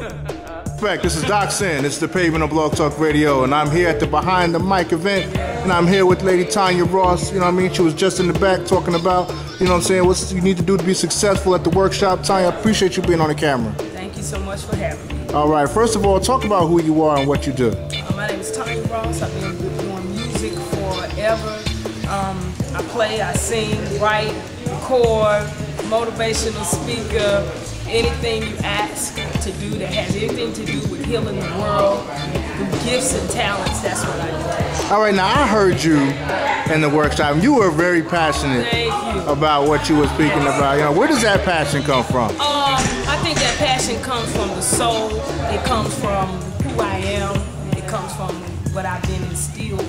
This is Doc Sinn. This is the Pavement on Blog Talk Radio, and I'm here at the Behind the Mic event, and I'm here with Lady Tanya Ross. You know what I mean? She was just in the back talking about, you know what I'm saying, what you need to do to be successful at the workshop. Tanya, I appreciate you being on the camera. Thank you so much for having me. All right, first of all, talk about who you are and what you do. My name is Tanya Ross. I've been doing music forever. I play, I sing, write, record, motivational speaker, anything you ask to do that has anything to do with healing the world, with gifts and talents, that's what I do. All right, now I heard you in the workshop. You were very passionate about what you were speaking about. You know, where does that passion come from? I think that passion comes from the soul. It comes from who I am. It comes from what I've been instilled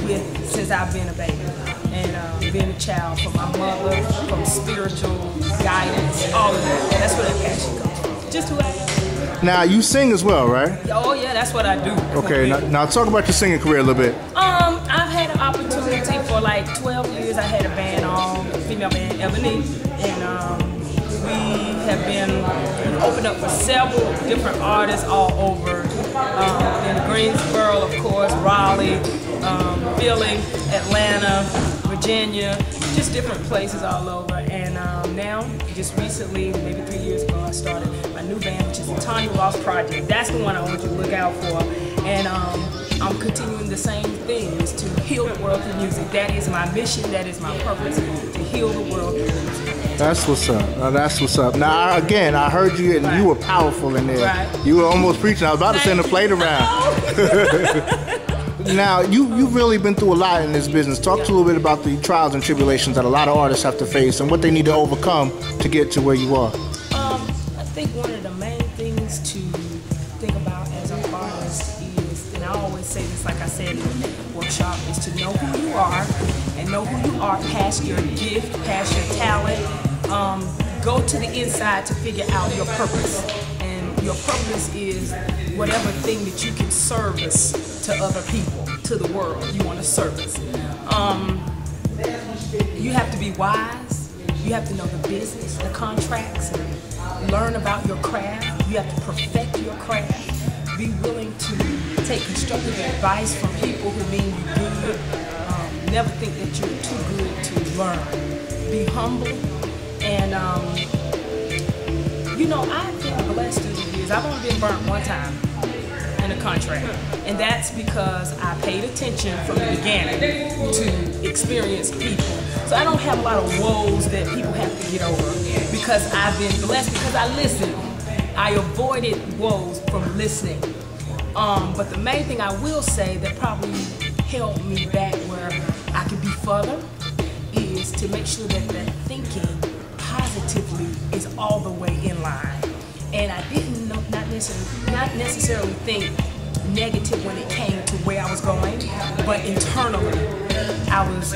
with since I've been a baby. And being a child, from my mother, from spiritual guidance, all of that. That's where that passion comes from. Just who I am. Now, you sing as well, right? Oh, yeah, that's what I do. Okay, now talk about your singing career a little bit. I've had an opportunity for like 12 years. I had a band on, a female band, Ebony, and we have been opened up for several different artists all over. In Greensboro, of course, Raleigh, Philly, Atlanta, Virginia, just different places all over. And now, just recently, maybe 3 years ago, I started my new band, which is the Tanya Ross Project. That's the one I want you to look out for. And I'm continuing the same things to heal the world through music. That is my mission, that is my purpose, to heal the world through music. That's what's up. That's what's up. Now, again, I heard you, and you were powerful in there. Right. You were almost preaching. I was about to send a plate around. Now, you've really been through a lot in this business. Talk to a little bit about the trials and tribulations that a lot of artists have to face and what they need to overcome to get to where you are. I think one of the main things to think about as an artist is, and I always say this, like I said in the workshop, is to know who you are and know who you are past your gift, past your talent. Go to the inside to figure out your purpose. And your purpose is whatever thing that you can service to other people, to the world you want to service. You have to be wise. You have to know the business, the contracts, and learn about your craft. You have to perfect your craft. Be willing to take constructive advice from people who mean you good. Never think that you're too good to learn. Be humble. And, you know, I've been blessed through the years. I've only been burnt one time in a contract. And that's because I paid attention from the beginning to experienced people. So I don't have a lot of woes that people have to get over because I've been blessed, because I listened. I avoided woes from listening. But the main thing I will say that probably held me back where I could be further is to make sure that the thinking positively is all the way in line. And I didn't know, not necessarily think negative when it came to where I was going, but internally I was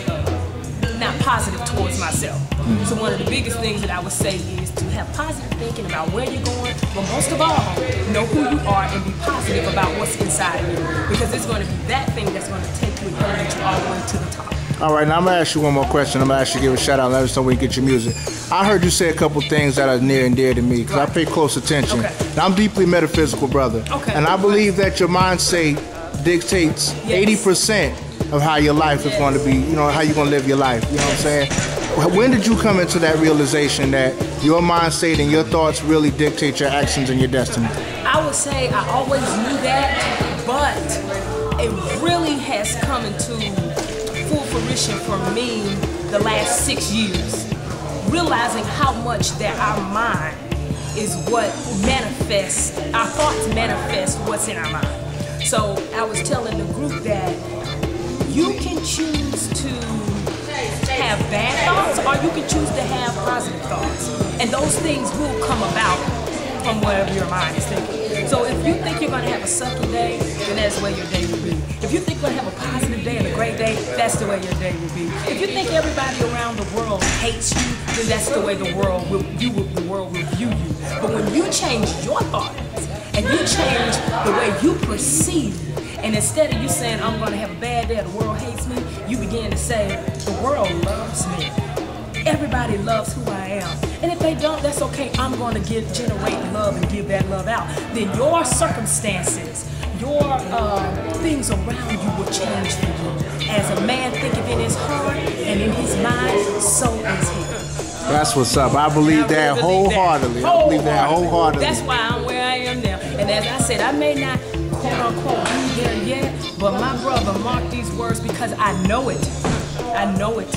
not positive towards myself. So one of the biggest things that I would say is to have positive thinking about where you're going, but most of all, know who you are and be positive about what's inside you, because it's going to be that thing that's going to take you and elevate you all the way to the top. All right, now I'm going to ask you one more question. I'm going to ask you to give a shout out and let us know where you get your music. I heard you say a couple things that are near and dear to me because I pay close attention. Okay. Now, I'm deeply metaphysical, brother. Okay. And I believe that your mindset dictates 80% of how your life is going to be, you know, how you're going to live your life. You know what I'm saying? When did you come into that realization that your mindset and your thoughts really dictate your actions and your destiny? I would say I always knew that, but it really has come into full fruition for me the last 6 years, realizing how much that our mind is what manifests, our thoughts manifest what's in our mind. So I was telling the group that you can choose to have bad thoughts or you can choose to have positive thoughts, and those things will come about from whatever your mind is thinking. So if you think you're going to have a sucky day, then that's the way your day will be. If you think you're going to have a positive day and a great day, that's the way your day will be. If you think everybody around the world hates you, then that's the way the world will view you. But when you change your thoughts and you change the way you perceive, and instead of you saying, I'm going to have a bad day or the world hates me, you begin to say, the world loves me. Everybody loves who I am. And if they don't, that's it's okay, I'm going to generate love and give that love out, then your circumstances, your things around you will change for you. As a man thinketh in his heart and in his mind, so is he. That's what's up. I believe that wholeheartedly. I believe that wholeheartedly. That's why I'm where I am now. And as I said, I may not quote unquote be there yet, but my brother, mark these words because I know it. I know it.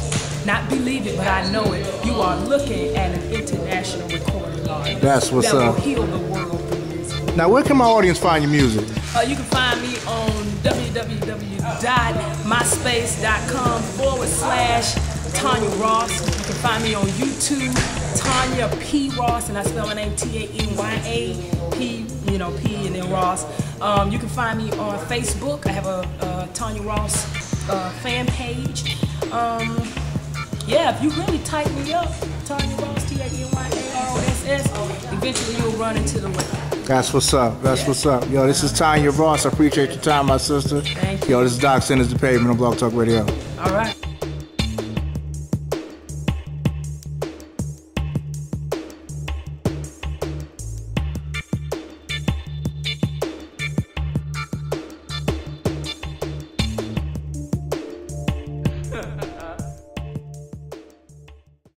Not believe it, but I know it. You are looking at an international recording artist. That's what's up. That will heal the world through this. Now, where can my audience find your music? You can find me on www.myspace.com/Tanya Ross. You can find me on YouTube, Tanya P. Ross, and I spell my name Tanya, P, you know, P and then Ross. You can find me on Facebook. I have a Tanya Ross fan page. Yeah, if you really type me up, Tanya Ross, TanyaRoss, eventually you'll run into the web. That's what's up. That's what's up. Yo, this is Tanya Ross. I appreciate your time, my sister. Thank you. Yo, this is Doc Sinners, The Pavement on Blog Talk Radio. All right.